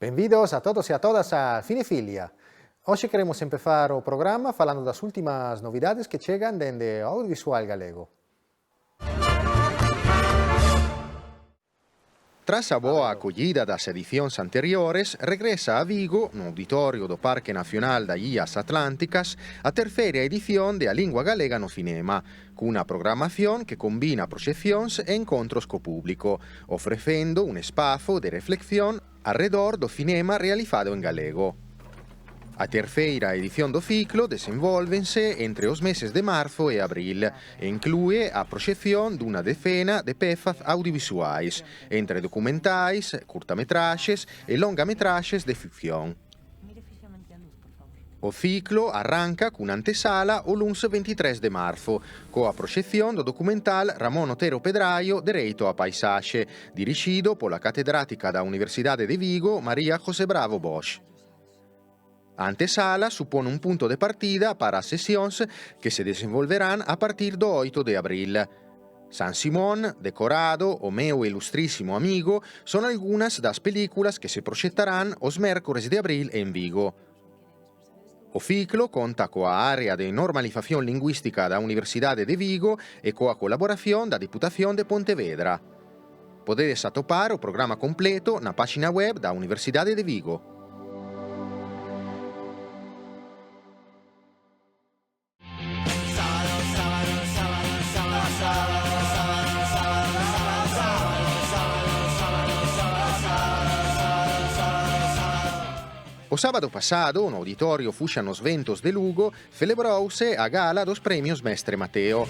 Benvidos a todos e a todas a Cinefilia. Hoxe queremos empezar o programa falando das últimas novidades que chegan dende o audiovisual galego. Tras a boa acollida das edicións anteriores, regresa a Vigo, no auditorio do Parque Nacional das Illas Atlánticas, a terceira edición de A Lingua Galega no Cinema, cunha programación que combina proxeccións e encontros co público, ofrecendo un espazo de reflexión arredor do cinema realizado en galego. A terceira edición do ciclo desenvólvense entre os meses de marzo e abril e inclúe a proxección dunha decena de pezas audiovisuais, entre documentais, curtametraxes e longametraxes de ficción. O ciclo arranca cunha antesala o luns 23 de marzo, coa proxección do documental Ramón Otero Pedraio Dereito á Paisaxe, dirixido pola catedrática da Universidade de Vigo, María José Bravo Bosch. A antesala supón un punto de partida para as sesións que se desenvolverán a partir do 8 de abril. San Simón, Decorado, O meu ilustrísimo amigo son algunhas das películas que se proxectarán os mércores de abril en Vigo. O ciclo conta coa área de normalización lingüística da Universidade de Vigo e coa colaboración da Diputación de Pontevedra. Podedes atopar o programa completo na páxina web da Universidade de Vigo. O sábado pasado, no auditorio Fuxan os Ventos de Lugo, celebrouse a gala dos premios Mestre Mateo.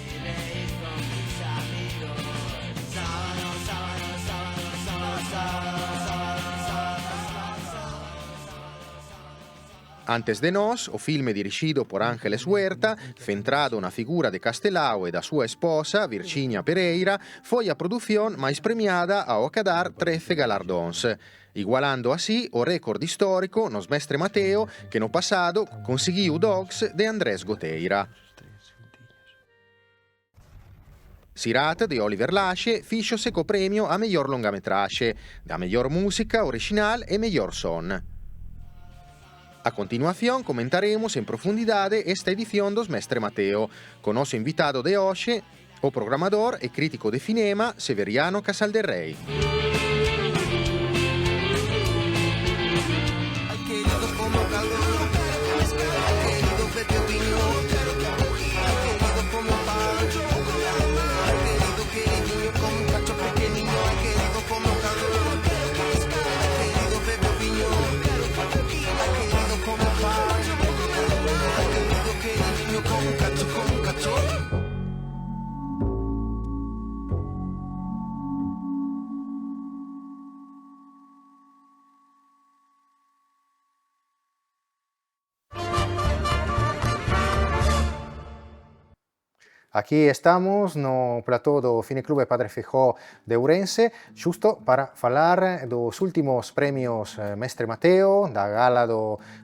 Antes de nós, o filme dirixido por Ángeles Huerta, centrado na figura de Castelao e da súa esposa, Virxinia Pereira, foi a produción máis premiada ao acadar 13 galardóns, igualando así o récord histórico nos Mestre Mateo que no pasado conseguiu Dogs de Andrés Goteira. Sirat de Oliver Laxe fíxose co premio a mellor longametraxe, da mellor música original e mellor son. A continuación comentaremos en profundidade esta edición dos Mestre Mateo, con noso invitado de hoxe, o programador e crítico de cinema Severiano Casalderrey. Aquí estamos no plató do Cineclube Padre Feijóo de Ourense, xusto para falar dos últimos premios Mestre Mateo, da gala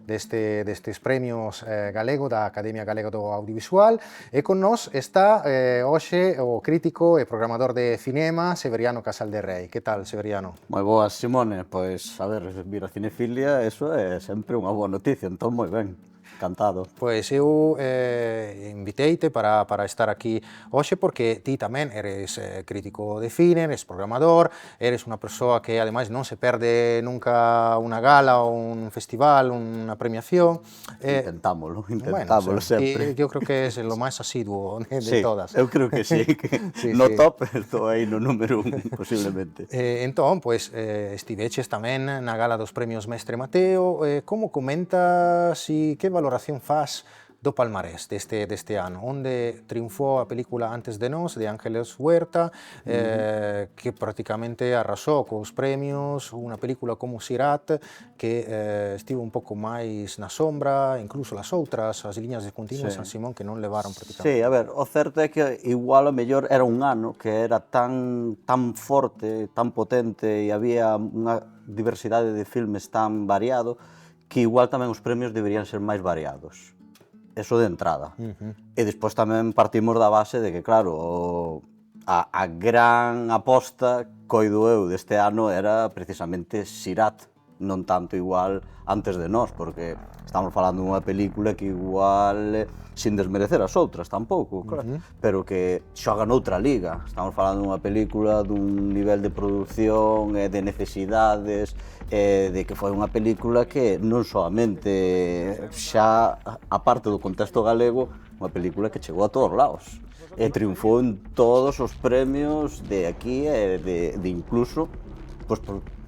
destes premios galego da Academia Galega do Audiovisual, e con nós está hoxe o crítico e programador de cinema Severiano Casalderrey. Que tal, Severiano? Moi boas, Simone. Pois, a ver, vir a Cinefilia, eso é sempre unha boa noticia, entón moi ben. Encantado. Pois eu inviteite para estar aquí hoxe porque ti tamén eres crítico de cine, eres programador, eres unha persoa que ademais non se perde nunca unha gala ou un festival, unha premiación. Intentámolo Bueno, sempre. Eu creo que é o máis asiduo de todas. Eu creo que sí, que sí, no top estou aí no número 1, posiblemente. Entón, pois, estiveches tamén na gala dos premios Mestre Mateo. Como comentas e que valoración faz do palmarés deste ano, onde triunfou a película Antes de nós, de Ángeles Huerta, que prácticamente arrasou cos premios, unha película como Sirat, que estivo un pouco máis na sombra, incluso as outras, as liñas de continuo de San Simón, que non levaron prácticamente. Sí, a ver, o certo é que igual o mellor era un ano que era tan forte, tan potente, e había unha diversidade de filmes tan variado, que igual tamén os premios deberían ser máis variados. Eso de entrada. E despois tamén partimos da base de que, claro, a gran aposta, coido eu, deste ano era precisamente Sirat, non tanto igual antes de nós, porque estamos falando dunha película que igual, sin desmerecer as outras tampouco, claro, pero que xoga noutra liga. Estamos falando dunha película dun nivel de produción, de necesidades, de que foi unha película que non soamente xa, aparte do contexto galego, unha película que chegou a todos lados e triunfou en todos os premios de aquí e de incluso, pues,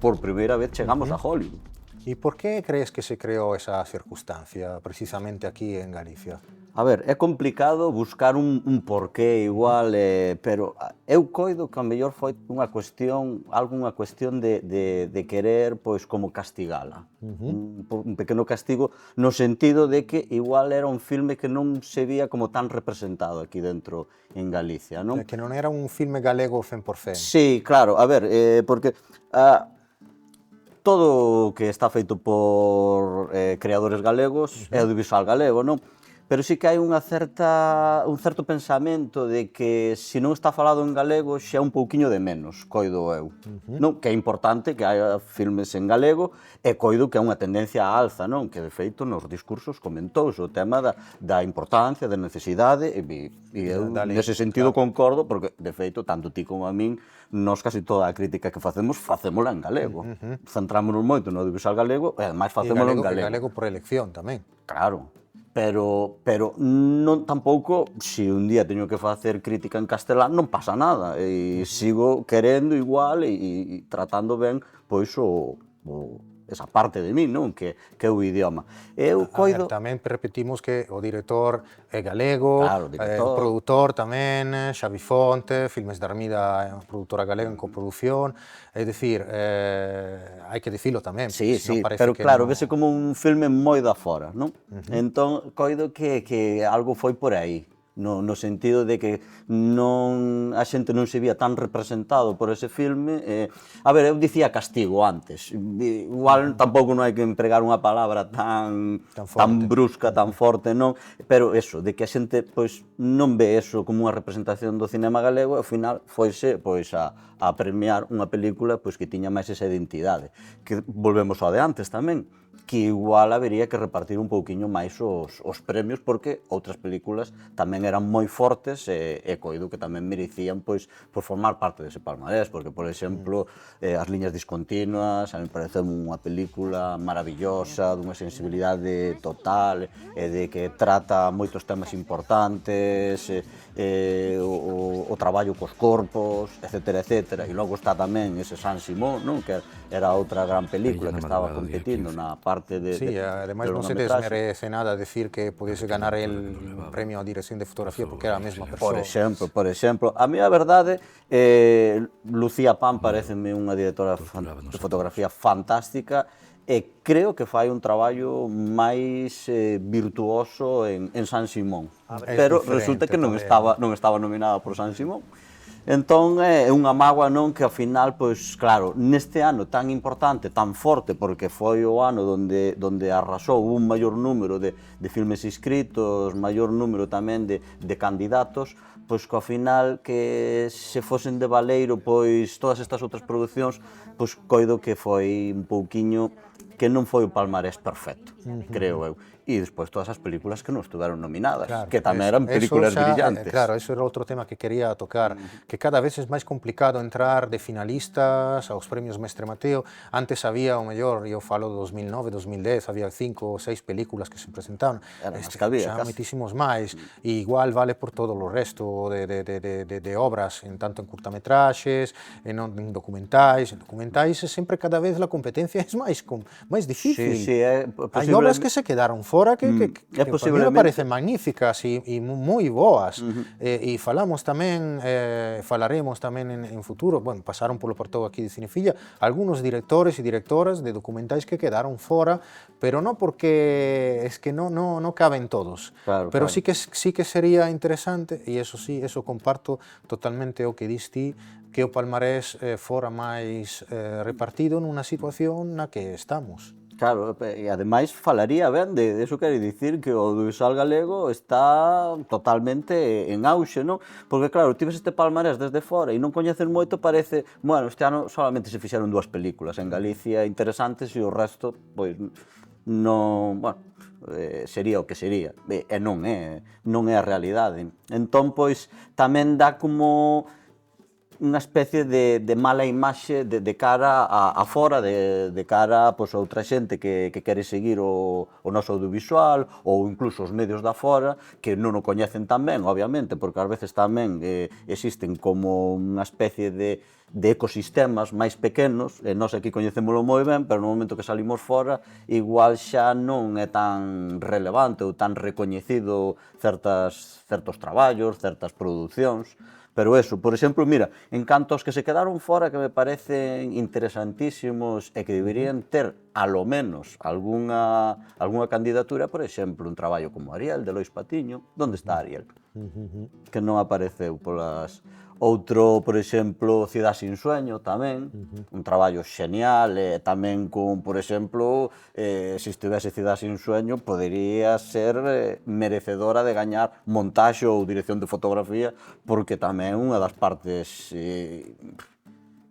por primeira vez chegamos a Hollywood. ¿Y por qué crees que se creó esa circunstancia precisamente aquí en Galicia? A ver, é complicado buscar un porqué igual, pero eu coido que a mellor foi algunha cuestión de querer, pois, como castigala. Un pequeno castigo no sentido de que igual era un filme que non se vía como tan representado aquí dentro en Galicia, non? Que non era un filme galego 100%. Sí, claro, a ver, porque todo o que está feito por creadores galegos é audiovisual galego, non? Pero sí que hai un certo pensamento de que se non está falado en galego xa é un pouquiño de menos, coido eu. Non? Que é importante que haya filmes en galego e coido que é unha tendencia á alza, non? Que de feito nos discursos comentouse o tema da importancia, da necesidade e eu nese sentido concordo porque de feito tanto ti como a min nós casi toda a crítica que facémola en galego. Centrámonos moito no audiovisual galego e ademais facémolo en galego. E galego por elección tamén. Claro. Pero non tampouco, se un día teño que facer crítica en castelán, non pasa nada, e sigo querendo igual e tratando ben, pois, esa parte de mí, non? Que é o idioma. Eu coido... Tamén repetimos que o director é galego, Claro, o produtor tamén, Xavi Fonte, Filmes de Armida é unha produtora galega en coproducción, é dicir, hai que dicilo tamén. Sí, pero claro, vese como un filme moi da fora, non? Entón, coido que algo foi por aí. No sentido de que a xente non se vía tan representado por ese filme. A ver, eu dicía castigo antes, igual tampouco non hai que empregar unha palabra tan brusca, tan forte, non? Pero eso, de que a xente pois non ve eso como unha representación do cinema galego, ao final foise pois a premiar unha película pois que tiña máis esa identidade. Que volvemos ao de antes tamén, que igual habería que repartir un pouquiño máis os premios porque outras películas tamén eran moi fortes e coido que tamén merecían pois por formar parte dese palmarés, porque por exemplo As liñas discontinuas a mí parece unha película maravillosa, dunha sensibilidade total e de que trata moitos temas importantes, o traballo cos corpos, etcétera, etcétera. E logo está tamén ese Saint-Simon, non? Que era outra gran película que estaba competindo na parte de... Sí, además non se desmerece nada decir que pudiese ganar el premio a dirección de fotografía porque era a mesma persoa. Por exemplo, a mí a verdade, Lucía Pan pareceme unha directora de fotografía fantástica e creo que fai un traballo máis virtuoso en Saint-Simon, pero resulta que non estaba nominada por Saint-Simon. Entón é unha mágoa, non, que ao final, pois claro, neste ano tan importante, tan forte, porque foi o ano donde arrasou un maior número de filmes inscritos, maior número tamén de candidatos, pois que ao final que se fosen de baleiro pois todas estas outras producións, pois coido que foi un pouquiño que non foi o palmarés perfecto, creo eu. E despois todas as películas que non estuveron nominadas, que tamén eran películas brillantes. Claro, eso era outro tema que quería tocar, que cada vez é máis complicado entrar de finalistas aos premios Mestre Mateo. Antes había o mellor, eu falo de 2009, 2010, había 5 ou 6 películas que se presentaban. Xa moitísimos máis, e igual vale por todo o resto de obras, en tanto en curtametraxes, en documentais. En documentais sempre cada vez a competencia é máis difícil. Hai obras que se quedaron fora que para mí me parecen magníficas e moi boas. E falamos tamén, falaremos tamén en futuro, bueno, pasaron polo portón aquí de Cinefilla, algunos directores e directoras de documentais que quedaron fora, pero non porque es que non caben todos. Pero sí que sería interesante, e eso sí, eso comparto totalmente o que dis ti, que o palmarés fora máis repartido nunha situación na que estamos. Claro, e ademais falaría ben de eso, quere dicir que o audiovisual galego está totalmente en auxe, non? Porque claro, ti ves este palmarés desde fora e non coñeces moito, parece, bueno, este ano solamente se fixeron 2 películas en Galicia interesantes e o resto, pois, non, bueno, sería o que sería, e non é a realidade. Entón, pois, tamén dá como unha especie de mala imaxe de cara a fora, de cara pois, a outra xente que quere seguir o noso audiovisual ou incluso os medios da fora que non o coñecen tan ben, obviamente, porque ás veces tamén existen como unha especie de ecosistemas máis pequenos, e nós aquí coñecémolo moi ben, pero no momento que salimos fora igual xa non é tan relevante ou tan recoñecido certos traballos, certas producións. Pero eso, por exemplo, mira, en canto aos que se quedaron fora que me parecen interesantísimos e que deberían ter, alo menos, algunha candidatura, por exemplo, un traballo como Ariel, de Lois Patiño. Onde está Ariel? Que non apareceu polas... Outro, por exemplo, Cidade sin sueño, tamén, un traballo xenial, e tamén con, por exemplo, se estivese Cidade sin sueño, podería ser merecedora de gañar montaxe ou dirección de fotografía, porque tamén unha das partes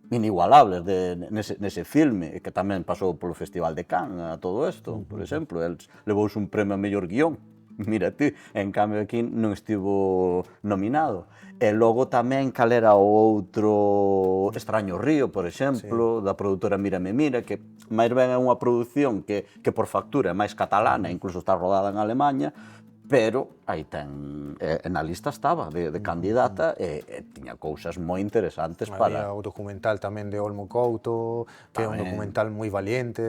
inigualables nese filme, que tamén pasou polo Festival de Cannes, a todo isto, por exemplo, levouse un premio a mellor guión. Mira ti, en cambio aquí non estivo nominado. E logo tamén cal era o outro Extraño Río, por exemplo, da produtora Mírame Mira, que máis ben é unha produción que por factura é máis catalana, incluso está rodada en Alemanha, pero aí ten, na lista estaba de candidata e tiña cousas moi interesantes para... Había o documental tamén de Olmo Couto, que é un documental moi valiente,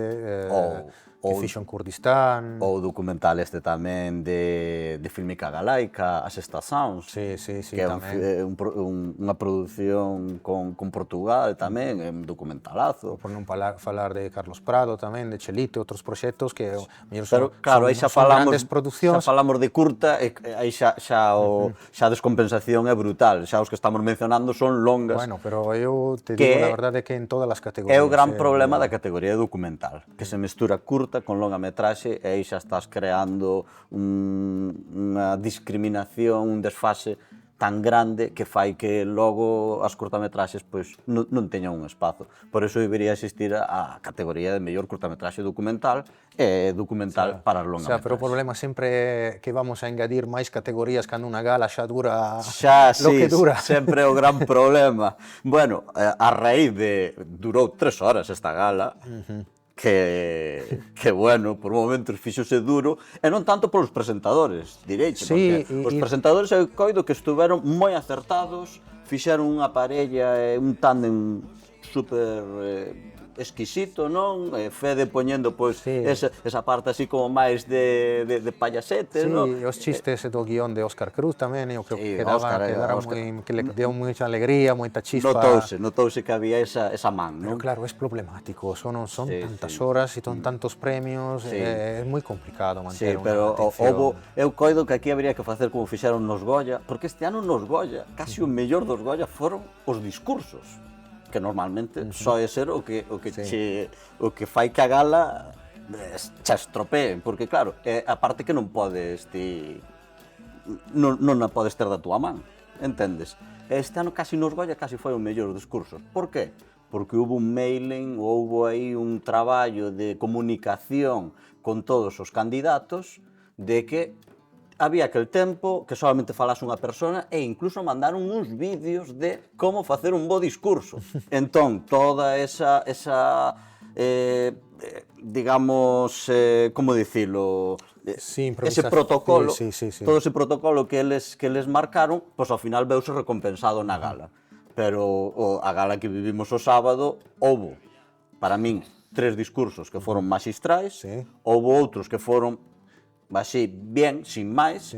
que fixo en Kurdistán. O documental este tamén de Fílmica Galaica, As Estacións, que é unha produción con Portugal tamén, é un documentalazo. Por non falar de Carlos Prado tamén, de Chelito, outros proxectos que son grandes producións. Xa falamos de curta, e aí xa a descompensación é brutal, xa os que estamos mencionando son longas. Bueno, pero eu te digo, la verdade, que en todas as categorías. É o gran problema da categoría documental, que se mestura curta con longa metraxe e aí xa estás creando unha discriminación, un desfase tan grande que fai que logo as curtametraxes pois non teñan un espazo. Por iso debería existir a categoría de mellor curtametraxe documental e documental para as longametraxes. Pero o problema sempre é que vamos a engadir máis categorías cando unha gala xa dura lo que dura. Sempre é o gran problema. Bueno, a raíz de... durou 3 horas esta gala, que bueno, por momentos fixose duro, e non tanto polos presentadores, direiche, porque os presentadores eu coido que estuveron moi acertados, fixeron unha parella e un tándem super exquisito, non? Fede poñendo, pois, esa parte así como máis de payasete, non? Sí, os chistes do guión de Óscar Cruz tamén, eu creo que que le deu moita alegría, moita chispa. Notouse que había esa man, non? Pero claro, é problemático, son tantas horas e son tantos premios, é moi complicado manter unha atención. Eu coido que aquí habría que facer como fixeron nos Goya, porque este ano nos Goya, casi o mellor dos Goya foron os discursos, que normalmente soe ser o que fai que a gala xa estropeen, porque claro, a parte que non podes non a podes ter da túa man, entendes? Este ano casi nos Goya casi foi o mellor dos discursos. Por qué? Porque houve un mailing, houve aí un traballo de comunicación con todos os candidatos de que había aquel tempo que solamente falase unha persona e incluso mandaron uns vídeos de como facer un bo discurso. Entón, toda esa digamos, como dicilo, ese protocolo, todo ese protocolo que eles marcaron, pois ao final veuse recompensado na gala. Pero a gala que vivimos o sábado, houbo, para min, 3 discursos que foron maxistrais, houbo outros que foron así, bien, sin máis,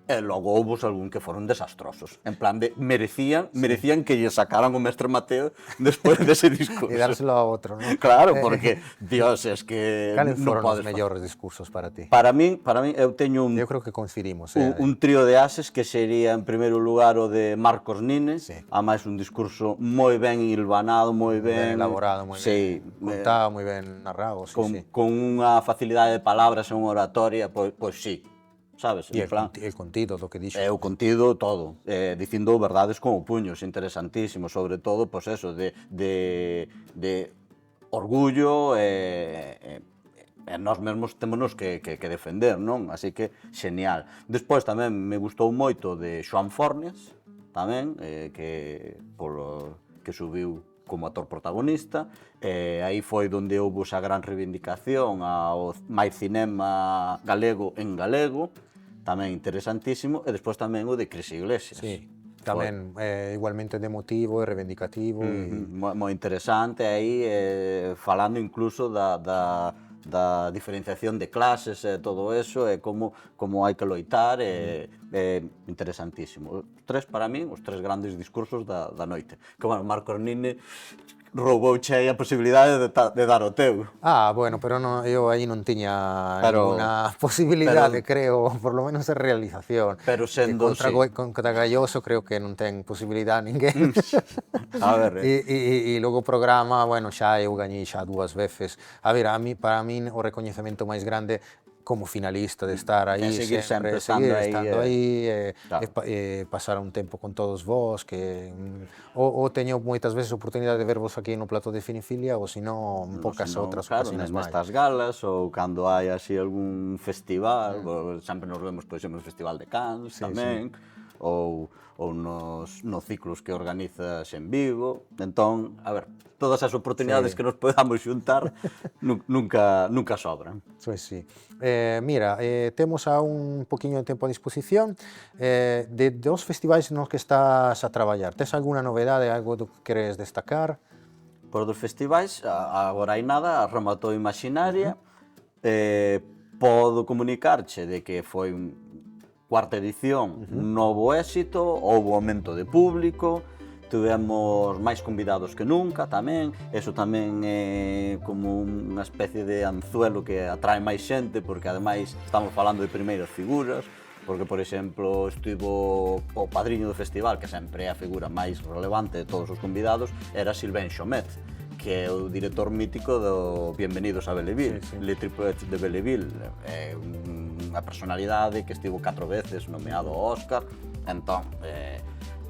E logo houve algún que foron desastrosos. En plan de, merecían que lle sacaran o Mestre Mateo despois dese discurso. E dárselo a outro, non? Claro, porque, Dios, es que Cales non foron os podes... mellores discursos para ti? Para min, eu teño Eu creo que coincidimos. un trío de ases que sería, en primeiro lugar, o de Marcos Nine, Sí. a máis un discurso moi ben hilvanado, moi ben... elaborado, moi sí, ben contado, moi ben narrado, sí, sí. con unha facilidade de palabras e unha oratoria, pois sí, sabes? E En plan, el contido do que dixo. o contido todo, dicindo verdades como puños, interesantísimo, sobre todo, pois eso, de orgullo e nós mesmos témonos que defender, non? Así que, xenial. Despois tamén me gustou moito de Xoán Fornes, tamén, que subiu como actor protagonista, aí foi onde houve esa gran reivindicación ao máis cinema galego en galego, tamén interesantísimo, e despois tamén o de Cris Iglesias. Sí, tamén igualmente de motivo e reivindicativo. Moi interesante aí, falando incluso da diferenciación de clases e todo eso, e como hai que loitar, interesantísimo. Para min, os tres grandes discursos da noite. Que, bueno, Marcos Nine roubouche aí a posibilidade de dar o teu. Bueno, pero eu aí non tiña ninguna posibilidade, creo, por lo menos de realización. Pero sendo, contra Galloso creo que non ten posibilidade ninguén. A ver, E logo o programa, bueno, xa eu gañei xa 2 veces. A ver, para min o recoñecemento máis grande como finalista de estar aí, seguir sempre estando aí, claro. pasar un tempo con todos vos, que ou teño moitas veces a oportunidade de vervos aquí no plató de Cinefilia, ou senón poucas outras ocasións máis. Nestas galas, ou cando hai así algún festival, sempre nos vemos, por exemplo, no Festival de Cannes tamén, ou nos ciclos que organizas en Vigo. Entón, a ver, todas as oportunidades que nos podamos xuntar nunca sobran. Pois sí. Mira, temos a un poquinho de tempo a disposición. Dos festivais nos que estás a traballar, tes alguna novedade, algo que queres destacar? Por dos festivais, agora hai nada, rematou Imaginaria, podo comunicarche de que foi cuarta edición, novo éxito, houve aumento de público, tivemos máis convidados que nunca tamén, eso tamén é como unha especie de anzuelo que atrae máis xente, porque ademais estamos falando de primeiras figuras, porque, por exemplo, estivo o padriño do festival, que sempre é a figura máis relevante de todos os convidados, era Sylvain Chomet, que é o director mítico do Bienvenidos a Belleville, Le Triple H de Belleville, é unha personalidade que estivo 4 veces nomeado ao Óscar, entón,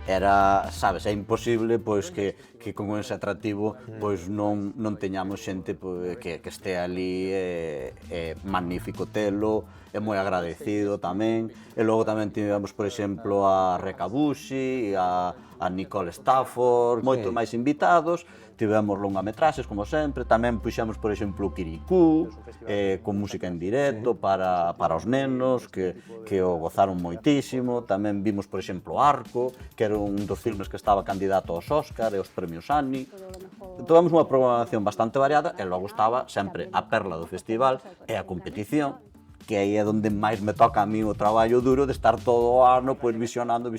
era, sabes, é imposible pois que con ese atractivo pois non teñamos xente que este ali, é magnífico telo, é moi agradecido tamén, e logo tamén tivemos, por exemplo, a Recabushi, a Nicole Stafford, moitos máis invitados, tivemos longametraxes, como sempre, tamén puxemos, por exemplo, o Kirikú, con música en directo para os nenos, que o gozaron moitísimo, tamén vimos, por exemplo, Arco, que era un dos filmes que estaba candidato aos Óscar e aos premios Annie. Tivemos unha programación bastante variada, e logo estaba sempre a perla do festival e a competición, que aí é onde máis me toca a mí o traballo duro de estar todo o ano pois visionando,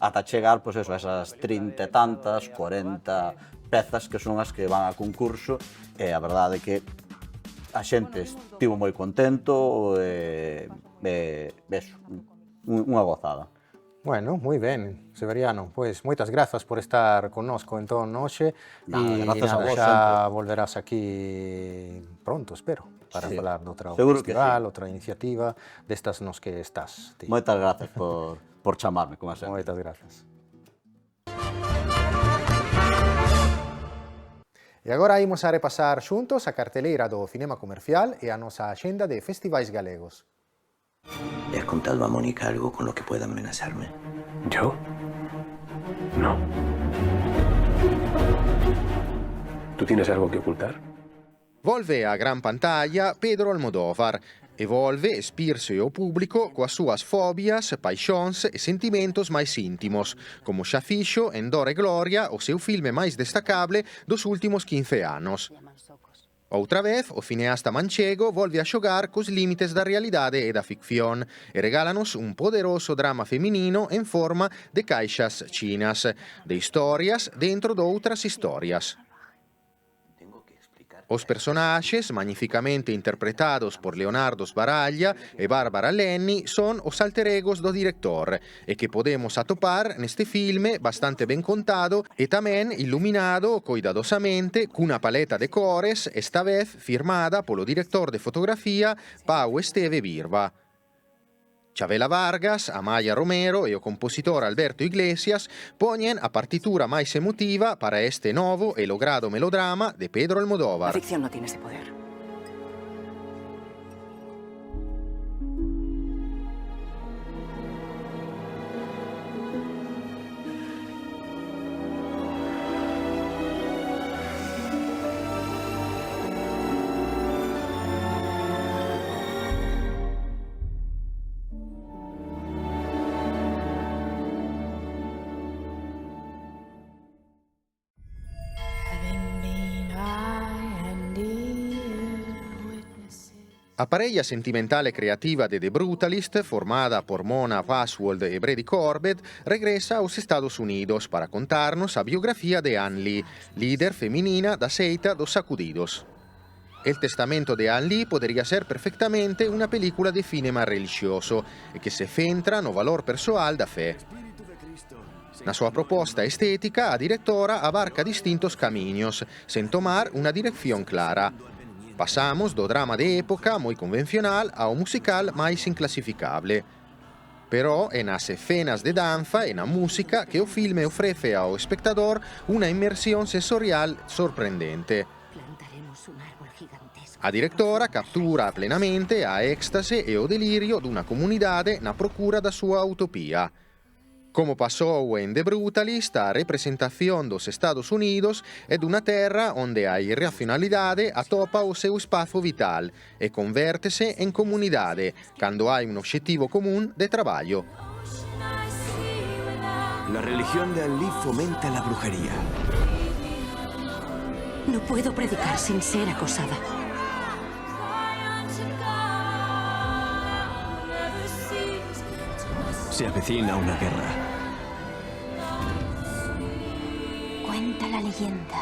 ata chegar pois eso, a esas 30 e tantas, 40 pezas que son as que van a concurso, e a verdade é que a xente estivo moi contento, unha gozada. Bueno, moi ben, Severiano, pois moitas grazas por estar connosco entón hoxe, e grazas a vos xa sempre. volverás aquí pronto, espero, para falar de outro que festival, outra iniciativa destas nos que estás. Ti. Moitas grazas por chamarme, como sempre. Moitas grazas. E agora imos a repasar xuntos a carteleira do cinema comercial e a nosa axenda de festivais galegos. ¿Le has contado a Mónica algo con lo que pueda amenazarme? ¿Yo? No. ¿Tú tienes algo que ocultar? Volve a gran pantalla Pedro Almodóvar e volve espirse ao público coas súas fobias, paixóns e sentimentos máis íntimos, como xa fixo en Dor e Gloria, o seu filme máis destacable dos últimos 15 anos. Outra vez, o cineasta manchego volve a xogar cos límites da realidade e da ficción e regálanos un poderoso drama feminino en forma de caixas chinas, de historias dentro de outras historias. Os personaxes, magnificamente interpretados por Leonardo Sbaraglia e Bárbara Lenny, son os alter egos do director e que podemos atopar neste filme bastante ben contado e tamén iluminado coidadosamente cunha paleta de cores, esta vez firmada polo director de fotografía Pau Esteve Birba. Chavela Vargas, Amaya Romero e o compositor Alberto Iglesias poñen a partitura máis emotiva para este novo e logrado melodrama de Pedro Almodóvar. La ficción no tiene ese poder. A parella sentimentale creativa de The Brutalist, formada por Mona Password e Brady Corbett, regresa aos Estados Unidos para contarnos a biografía de Ann Lee, líder feminina da seita dos Sacudidos. El testamento de Ann Lee podería ser perfectamente una película de cinema religioso e que se centra no valor persoal da fé. Na súa proposta estética, a directora abarca distintos camiños, sen tomar unha dirección clara. Pasamos do drama de época moi convencional ao musical máis inclasificable. Pero é nas escenas de danza e na música que o filme ofrece ao espectador unha inmersión sensorial sorprendente. A directora captura plenamente a éxtase e o delirio dunha comunidade na procura da súa utopía. Como pasou en The Brutalist, a representación dos Estados Unidos é dunha terra onde a irracionalidade atopa o seu espazo vital e convértese en comunidade cando hai un obxectivo común de traballo. La religión de Ann Lee fomenta la brujería. No puedo predicar sin ser acosada. Se avecina una guerra. Cuenta la leyenda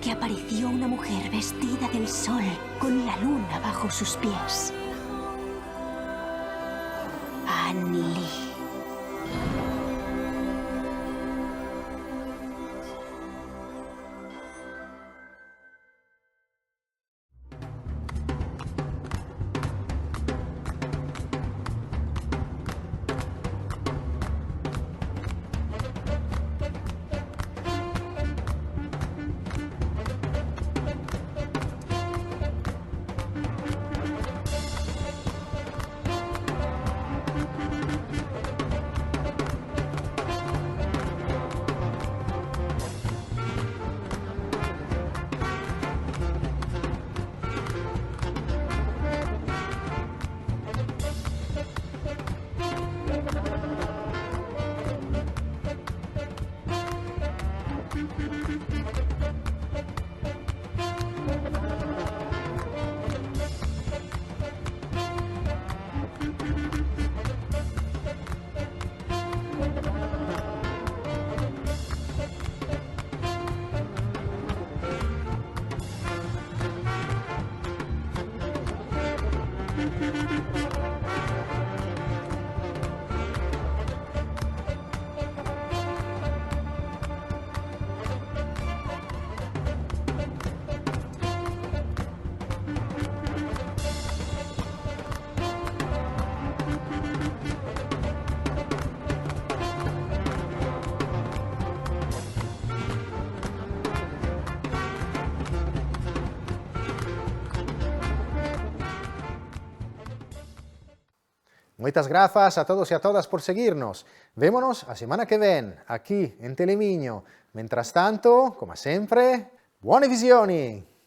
que apareció una mujer vestida del sol con la luna bajo sus pies. Ann Lee. Moitas grazas a todos e a todas por seguirnos. Vémonos a semana que ven, aquí en Telemiño. Mentras tanto, como sempre, buone visioni!